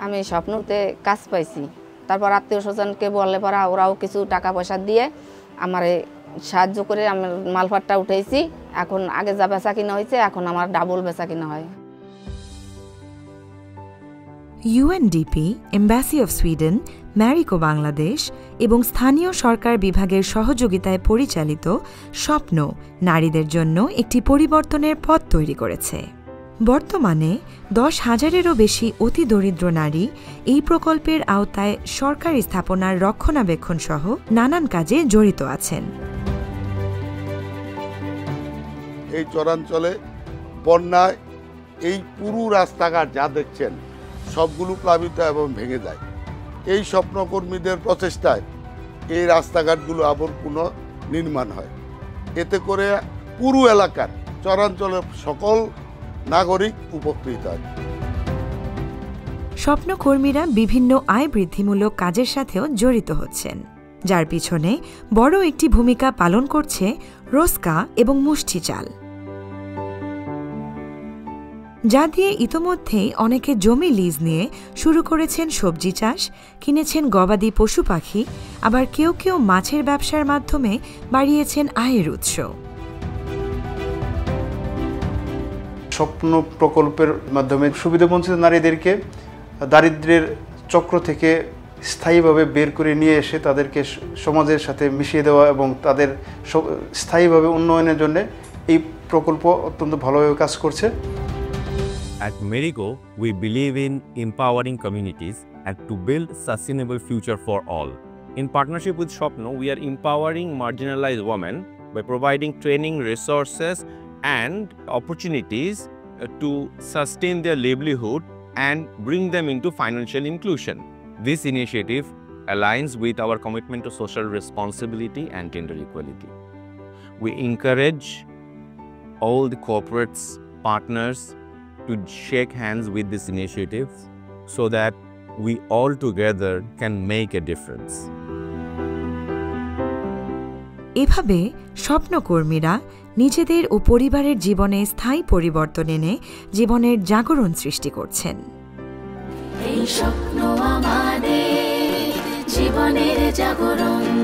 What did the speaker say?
আমি স্বপ্নতে কাজ পাইছি, তারপর আত্মীয় স্বজনকে বললে পরে ওরাও কিছু টাকা পয়সা দিয়ে আমার সাহায্য করে আমার মালফাটটা উঠেছি। এখন আগে যা বেচা কিনা হয়েছে এখন আমার ডাবল বেচা কিনা হয়। UNDP, embassy of Sweden, Marico Bangladesh এবং স্থানীয় সরকার বিভাগের সহযোগিতায় পরিচালিত স্বপ্ন নারীদের জন্য একটি পরিবর্তনের পথ তৈরি করেছে। বর্তমানে 10,000-এরও বেশি অতি দরিদ্র নারী এই প্রকল্পের আওতায় সরকারি স্থাপনার রক্ষণাবেক্ষণ সহ নানান কাজে জড়িত আছেন। এই চরাঞ্চলে বন্যায় এই পুরো রাস্তাঘাট যা দেখছেন সবগুলো প্লাবিত এবং ভেঙে যায়। এই স্বপ্নকর্মীদের প্রচেষ্টায় এই রাস্তাঘাটগুলো আবার পুনর্নির্মাণ হয়। এতে করে পুরো এলাকার চরাঞ্চলের সকল নাগরিক উপকৃত হয়। স্বপ্নকর্মীরা বিভিন্ন আয় বৃদ্ধিমূলক কাজের সাথেও জড়িত হচ্ছেন, যার পিছনে বড় একটি ভূমিকা পালন করছে রোজকা এবং মুষ্টি চাল, যা দিয়ে ইতোমধ্যেই অনেকে জমি লিজ নিয়ে শুরু করেছেন সবজি চাষ, কিনেছেন গবাদি পশু পাখি, আবার কেউ কেউ মাছের ব্যবসার মাধ্যমে বাড়িয়েছেন আয়ের উৎস। স্বপ্ন প্রকল্পের মাধ্যমে সুবিধাবঞ্চিত নারীদেরকে দারিদ্র্যের চক্র থেকে স্থায়ীভাবে বের করে নিয়ে এসে তাদেরকে সমাজের সাথে মিশিয়ে দেওয়া এবং তাদের স্থায়ীভাবে উন্নয়নের জন্য এই প্রকল্প অত্যন্ত ভালোভাবে কাজ করছে। At Merigo, we believe in empowering communities and to build sustainable future for all. In partnership with Shopno, we are empowering marginalized women by providing training, resources, and opportunities to sustain their livelihood and bring them into financial inclusion. This initiative aligns with our commitment to social responsibility and gender equality. We encourage all the corporates, partners to shake hands with this initiative so that we all together can make a difference. এভাবে স্বপ্নকর্মীরা নিজেদের ও পরিবারের জীবনে স্থায়ী পরিবর্তন এনে জীবনের জাগরণ সৃষ্টি করছেন। এই স্বপ্ন আমাদের জীবনের জাগরণ।